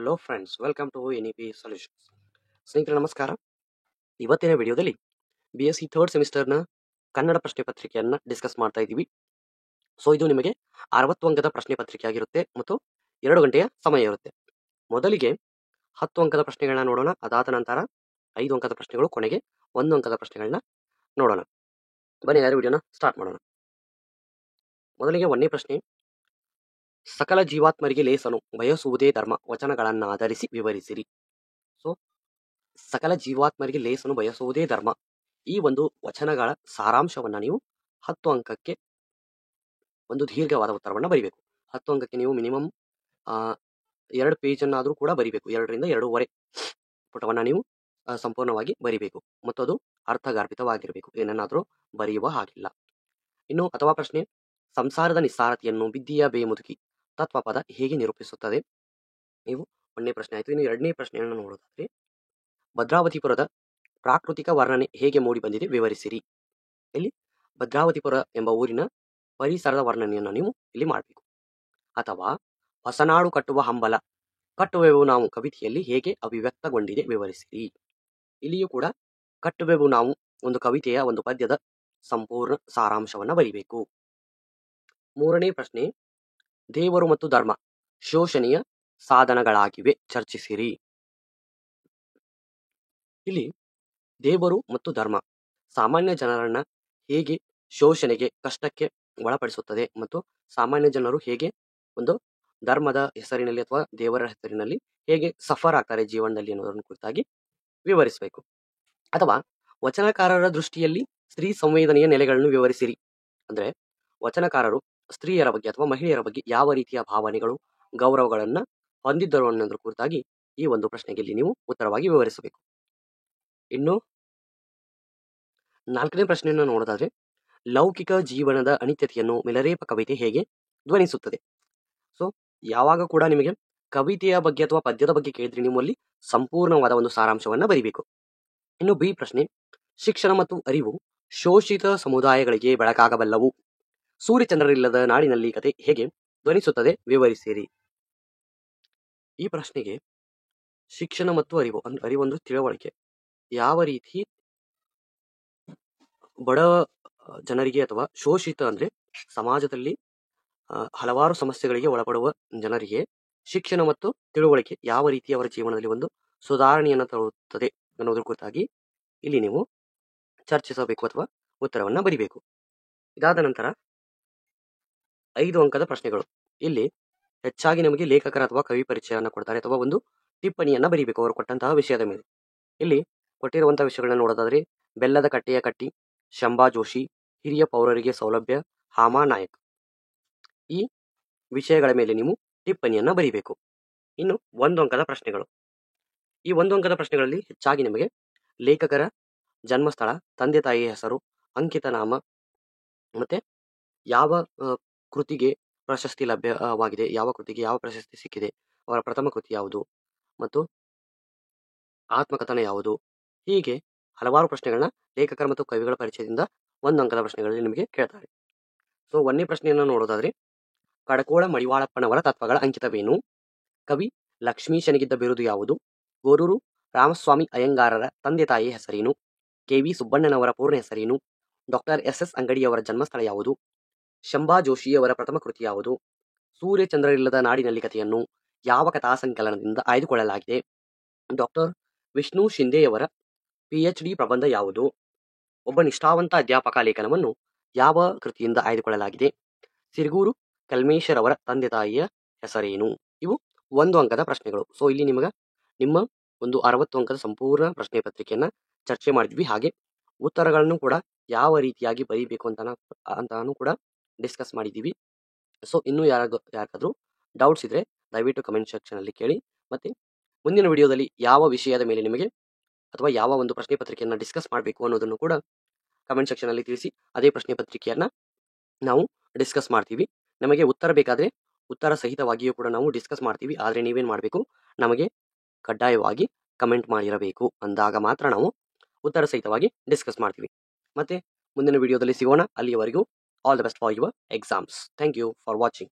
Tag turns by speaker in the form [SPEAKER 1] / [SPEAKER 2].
[SPEAKER 1] Hello friends, welcome to NEP solutions. ಸ್ನೇಹಿತರೆ ನಮಸ್ಕಾರ. ಇವತ್ತಿನ ವಿಡಿಯೋದಲ್ಲಿ BSc ಥರ್ಡ್ ಸೆಮಿಸ್ಟರ್ನ ಕನ್ನಡ ಪ್ರಶ್ನೆ ಪತ್ರಿಕೆಯನ್ನು ಡಿಸ್ಕಸ್ ಮಾಡ್ತಾ ಇದ್ದೀವಿ. ಸೊ ಇದು ನಿಮಗೆ 60 ಅಂಕದ ಪ್ರಶ್ನೆ ಪತ್ರಿಕೆ ಆಗಿರುತ್ತೆ ಮತ್ತು 2 ಗಂಟೆಯ ಸಮಯ ಇರುತ್ತೆ. ಮೊದಲಿಗೆ 10 ಅಂಕದ ಪ್ರಶ್ನೆಗಳನ್ನ ನೋಡೋಣ. ಅದಾದ ನಂತರ 5 ಅಂಕದ ಪ್ರಶ್ನೆಗಳು, ಕೊನೆಗೆ 1 ಅಂಕದ ಪ್ರಶ್ನೆಗಳನ್ನ ನೋಡೋಣ. ಬನ್ನಿ ಯಾರು ವಿಡಿಯೋನ ಸ್ಟಾರ್ಟ್ ಮಾಡೋಣ. ಮೊದಲಿಗೆ 1ನೇ ಪ್ರಶ್ನೆ, ಸಕಲ ಜೀವಾತ್ಮರಿಗೆ ಲೇಸನು ಬಯಸುವುದೇ ಧರ್ಮ ವಚನಗಳನ್ನಾಧರಿಸಿ ವಿವರಿಸಿರಿ. ಸೊ ಸಕಲ ಜೀವಾತ್ಮರಿಗೆ ಲೇಸನು ಬಯಸುವುದೇ ಧರ್ಮ, ಈ ಒಂದು ವಚನಗಳ ಸಾರಾಂಶವನ್ನ ನೀವು 10 ಅಂಕಕ್ಕೆ ಒಂದು ದೀರ್ಘವಾದ ಉತ್ತರವನ್ನು ಬರಿಬೇಕು. 10 ಅಂಕಕ್ಕೆ ನೀವು ಮಿನಿಮಮ್ 2 ಪೇಜನ್ನಾದರೂ ಕೂಡ ಬರಿಬೇಕು. 2ರಿಂದ 2.5 ಪುಟವನ್ನ ನೀವು ಸಂಪೂರ್ಣವಾಗಿ ಬರಿಬೇಕು ಮತ್ತು ಅದು ಅರ್ಥಗರ್ಭಿತವಾಗಿರಬೇಕು, ಏನನ್ನಾದರೂ ಬರೆಯುವ ಹಾಗಿಲ್ಲ. ಇನ್ನು ಅಥವಾ ಪ್ರಶ್ನೆ, ಸಂಸಾರದ ನಿಸ್ಸಾರತೆಯನ್ನು ವಿದ್ಯೆಯ ಬೇಮುದುಕಿ ತತ್ವಪದ ಹೇಗೆ ನಿರೂಪಿಸುತ್ತದೆ? ನೀವು 1ನೇ ಪ್ರಶ್ನೆ ಆಯಿತು. ಇನ್ನು 2ನೇ ಪ್ರಶ್ನೆಯನ್ನು ನೋಡೋದಾದ್ರೆ, ಭದ್ರಾವತಿಪುರದ ಪ್ರಾಕೃತಿಕ ವರ್ಣನೆ ಹೇಗೆ ಮೂಡಿ ಬಂದಿದೆ ವಿವರಿಸಿರಿ. ಇಲ್ಲಿ ಭದ್ರಾವತಿಪುರ ಎಂಬ ಊರಿನ ಪರಿಸರದ ವರ್ಣನೆಯನ್ನು ನೀವು ಇಲ್ಲಿ ಮಾಡಬೇಕು. ಅಥವಾ ಹೊಸನಾಡು ಕಟ್ಟುವ ಹಂಬಲ ಕಟ್ಟುವೆವು ನಾವು ಕವಿತೆಯಲ್ಲಿ ಹೇಗೆ ಅಭಿವ್ಯಕ್ತಗೊಂಡಿದೆ ವಿವರಿಸಿರಿ. ಇಲ್ಲಿಯೂ ಕೂಡ ಕಟ್ಟುವೆವು ನಾವು ಒಂದು ಕವಿತೆಯ ಒಂದು ಪದ್ಯದ ಸಂಪೂರ್ಣ ಸಾರಾಂಶವನ್ನ ಬರಿಬೇಕು. 3ನೇ ಪ್ರಶ್ನೆ, ದೇವರು ಮತ್ತು ಧರ್ಮ ಶೋಷಣೆಯ ಸಾಧನಗಳಾಗಿವೆ ಚರ್ಚಿಸಿರಿ. ಇಲ್ಲಿ ದೇವರು ಮತ್ತು ಧರ್ಮ ಸಾಮಾನ್ಯ ಜನರನ್ನ ಹೇಗೆ ಶೋಷಣೆಗೆ, ಕಷ್ಟಕ್ಕೆ ಒಳಪಡಿಸುತ್ತದೆ ಮತ್ತು ಸಾಮಾನ್ಯ ಜನರು ಹೇಗೆ ಒಂದು ಧರ್ಮದ ಹೆಸರಿನಲ್ಲಿ ಅಥವಾ ದೇವರ ಹೆಸರಿನಲ್ಲಿ ಹೇಗೆ ಸಫರ್ ಆಗ್ತಾರೆ ಜೀವನದಲ್ಲಿ ಅನ್ನೋದನ್ನು ಕುರಿತಾಗಿ ವಿವರಿಸಬೇಕು. ಅಥವಾ ವಚನಕಾರರ ದೃಷ್ಟಿಯಲ್ಲಿ ಸ್ತ್ರೀ ಸಂವೇದನೆಯ ನೆಲೆಗಳನ್ನು ವಿವರಿಸಿರಿ. ಅಂದ್ರೆ ವಚನಕಾರರು ಸ್ತ್ರೀಯರ ಬಗ್ಗೆ ಅಥವಾ ಮಹಿಳೆಯರ ಬಗ್ಗೆ ಯಾವ ರೀತಿಯ ಭಾವನೆಗಳು, ಗೌರವಗಳನ್ನ ಹೊಂದಿದ್ದರು ಅನ್ನೋದ್ರ ಕುರಿತಾಗಿ ಈ ಒಂದು ಪ್ರಶ್ನೆಗೆ ಇಲ್ಲಿ ನೀವು ಉತ್ತರವಾಗಿ ವಿವರಿಸಬೇಕು. ಇನ್ನು 4ನೇ ಪ್ರಶ್ನೆಯನ್ನು ನೋಡೋದಾದ್ರೆ, ಲೌಕಿಕ ಜೀವನದ ಅನಿತ್ಯತೆಯನ್ನು ಮಿಲರೇಪ ಕವಿತೆ ಹೇಗೆ ಧ್ವನಿಸುತ್ತದೆ? ಸೊ ಯಾವಾಗ ಕೂಡ ನಿಮಗೆ ಕವಿತೆಯ ಬಗ್ಗೆ ಅಥವಾ ಪದ್ಯದ ಬಗ್ಗೆ ಕೇಳಿದ್ರೆ ನೀವು ಅಲ್ಲಿ ಸಂಪೂರ್ಣವಾದ ಒಂದು ಸಾರಾಂಶವನ್ನ ಬರಿಬೇಕು. ಇನ್ನು ಬಿ ಪ್ರಶ್ನೆ, ಶಿಕ್ಷಣ ಮತ್ತು ಅರಿವು ಶೋಷಿತ ಸಮುದಾಯಗಳಿಗೆ ಬೆಳಕಾಗಬಲ್ಲವು, ಸೂರ್ಯಚಂದ್ರರಿಲ್ಲದ ನಾಡಿನಲ್ಲಿ ಕತೆ ಹೇಗೆ ಧ್ವನಿಸುತ್ತದೆ ವಿವರಿಸಿರಿ. ಈ ಪ್ರಶ್ನೆಗೆ ಶಿಕ್ಷಣ ಮತ್ತು ಅರಿವೊಂದು ತಿಳುವಳಿಕೆ ಯಾವ ರೀತಿ ಬಡ ಜನರಿಗೆ ಅಥವಾ ಶೋಷಿತ ಅಂದ್ರೆ ಸಮಾಜದಲ್ಲಿ ಹಲವಾರು ಸಮಸ್ಯೆಗಳಿಗೆ ಒಳಪಡುವ ಜನರಿಗೆ ಶಿಕ್ಷಣ ಮತ್ತು ತಿಳುವಳಿಕೆ ಯಾವ ರೀತಿ ಅವರ ಜೀವನದಲ್ಲಿ ಒಂದು ಸುಧಾರಣೆಯನ್ನು ತರುತ್ತದೆ ಅನ್ನೋದ್ರ ಕುರಿತಾಗಿ ಇಲ್ಲಿ ನೀವು ಚರ್ಚಿಸಬೇಕು ಅಥವಾ ಉತ್ತರವನ್ನ ಬರಿಬೇಕು. ಇದಾದ ನಂತರ 5 ಅಂಕದ ಪ್ರಶ್ನೆಗಳು. ಇಲ್ಲಿ ಹೆಚ್ಚಾಗಿ ನಮಗೆ ಲೇಖಕರ ಅಥವಾ ಕವಿ ಪರಿಚಯವನ್ನು ಕೊಡ್ತಾರೆ ಅಥವಾ ಒಂದು ಟಿಪ್ಪಣಿಯನ್ನ ಬರೀಬೇಕು ಅವರು ಕೊಟ್ಟಂತಹ ವಿಷಯದ ಮೇಲೆ. ಇಲ್ಲಿ ಕೊಟ್ಟಿರುವಂತಹ ವಿಷಯಗಳನ್ನ ನೋಡೋದಾದ್ರೆ, ಬೆಲ್ಲದ ಕಟ್ಟೆಯ ಕಟ್ಟಿ, ಶಂಭಾ ಜೋಶಿ, ಹಿರಿಯ ಪೌರರಿಗೆ ಸೌಲಭ್ಯ, ಹಾಮಾ ನಾಯಕ್, ಈ ವಿಷಯಗಳ ಮೇಲೆ ನೀವು ಟಿಪ್ಪಣಿಯನ್ನ ಬರೀಬೇಕು. ಇನ್ನು 1 ಅಂಕದ ಪ್ರಶ್ನೆಗಳು. ಈ 1 ಅಂಕದ ಪ್ರಶ್ನೆಗಳಲ್ಲಿ ಹೆಚ್ಚಾಗಿ ನಿಮಗೆ ಲೇಖಕರ ಜನ್ಮಸ್ಥಳ, ತಂದೆ ತಾಯಿಯ ಹೆಸರು, ಅಂಕಿತ ನಾಮ, ಮತ್ತೆ ಯಾವ ಕೃತಿಗೆ ಪ್ರಶಸ್ತಿ ಲಭ್ಯವಾಗಿದೆ, ಯಾವ ಕೃತಿಗೆ ಯಾವ ಪ್ರಶಸ್ತಿ ಸಿಕ್ಕಿದೆ, ಅವರ ಪ್ರಥಮ ಕೃತಿ ಯಾವುದು ಮತ್ತು ಆತ್ಮಕಥನ ಯಾವುದು, ಹೀಗೆ ಹಲವಾರು ಪ್ರಶ್ನೆಗಳನ್ನ ಲೇಖಕರ ಮತ್ತು ಕವಿಗಳ ಪರಿಚಯದಿಂದ 1 ಅಂಕದ ಪ್ರಶ್ನೆಗಳಲ್ಲಿ ನಿಮಗೆ ಕೇಳ್ತಾರೆ. ಸೊ 1ನೇ ಪ್ರಶ್ನೆಯನ್ನು ನೋಡೋದಾದ್ರೆ, ಕಡಕೋಳ ಮಡಿವಾಳಪ್ಪನವರ ತತ್ವಗಳ ಅಂಕಿತವೇನು? ಕವಿ ಲಕ್ಷ್ಮೀಶನಿಗಿದ್ದ ಬಿರುದು ಯಾವುದು? ಗೋರೂರು ರಾಮಸ್ವಾಮಿ ಅಯ್ಯಂಗಾರರ ತಂದೆ ತಾಯಿಯ ಹೆಸರೇನು? KV ಸುಬ್ಬಣ್ಣನವರ ಪೂರ್ಣ ಹೆಸರೇನು? ಡಾಕ್ಟರ್ SS ಅಂಗಡಿಯವರ ಜನ್ಮಸ್ಥಳ ಯಾವುದು? ಶಂಭಾ ಜೋಶಿಯವರ ಪ್ರಥಮ ಕೃತಿ ಯಾವುದು? ಸೂರ್ಯಚಂದ್ರರಿಲ್ಲದ ನಾಡಿನಲ್ಲಿ ಕಥೆಯನ್ನು ಯಾವ ಕಥಾ ಸಂಕಲನದಿಂದ ಆಯ್ದುಕೊಳ್ಳಲಾಗಿದೆ? ಡಾಕ್ಟರ್ ವಿಷ್ಣು ಶಿಂದೆಯವರ PhD ಪ್ರಬಂಧ ಯಾವುದು? ಒಬ್ಬ ನಿಷ್ಠಾವಂತ ಅಧ್ಯಾಪಕ ಲೇಖನವನ್ನು ಯಾವ ಕೃತಿಯಿಂದ ಆಯ್ದುಕೊಳ್ಳಲಾಗಿದೆ? ಸಿರುಗೂರು ಕಲ್ಮೇಶ್ವರವರ ತಂದೆ ತಾಯಿಯ ಹೆಸರೇನು? ಇವು 1 ಅಂಕದ ಪ್ರಶ್ನೆಗಳು. ಸೊ ಇಲ್ಲಿ ನಿಮ್ಮ ಒಂದು 60 ಅಂಕದ ಸಂಪೂರ್ಣ ಪ್ರಶ್ನೆ ಪತ್ರಿಕೆಯನ್ನ ಚರ್ಚೆ ಮಾಡಿದ್ವಿ. ಹಾಗೆ ಉತ್ತರಗಳನ್ನು ಕೂಡ ಯಾವ ರೀತಿಯಾಗಿ ಬರೀಬೇಕು ಅಂತಾನು ಕೂಡ ಡಿಸ್ಕಸ್ ಮಾಡಿದ್ದೀವಿ. ಸೊ ಇನ್ನೂ ಯಾರಿಗಾದ್ರೂ ಡೌಟ್ಸ್ ಇದ್ರೆ ದಯವಿಟ್ಟು ಕಮೆಂಟ್ ಸೆಕ್ಷನ್ ಅಲ್ಲಿ ಕೇಳಿ. ಮತ್ತೆ ಮುಂದಿನ ವಿಡಿಯೋದಲ್ಲಿ ಯಾವ ವಿಷಯದ ಮೇಲೆ ನಿಮಗೆ ಅಥವಾ ಯಾವ ಒಂದು ಪ್ರಶ್ನೆ ಪತ್ರಿಕೆಯನ್ನ ಡಿಸ್ಕಸ್ ಮಾಡಬೇಕು ಅನ್ನೋದನ್ನು ಕೂಡ ಕಮೆಂಟ್ ಸೆಕ್ಷನ್ ಅಲ್ಲಿ ತಿಳಿಸಿ. ಅದೇ ಪ್ರಶ್ನೆ ಪತ್ರಿಕೆಯನ್ನ ನಾವು ಡಿಸ್ಕಸ್ ಮಾಡ್ತೀವಿ. ನಮಗೆ ಉತ್ತರ ಬೇಕಾದ್ರೆ ಉತ್ತರ ಸಹಿತವಾಗಿಯೂ ಕೂಡ ನಾವು ಡಿಸ್ಕಸ್ ಮಾಡ್ತೀವಿ. ಆದರೆ ನೀವೇನ್ ಮಾಡಬೇಕು, ನಮಗೆ ಕಡ್ಡಾಯವಾಗಿ ಕಮೆಂಟ್ ಮಾಡಿರಬೇಕು, ಅಂದಾಗ ಮಾತ್ರ ನಾವು ಉತ್ತರ ಸಹಿತವಾಗಿ ಡಿಸ್ಕಸ್ ಮಾಡ್ತೀವಿ. ಮತ್ತೆ ಮುಂದಿನ ವಿಡಿಯೋದಲ್ಲಿ ಸಿಗೋಣ. ಅಲ್ಲಿಯವರೆಗೂ all the best for your exams. Thank you for watching.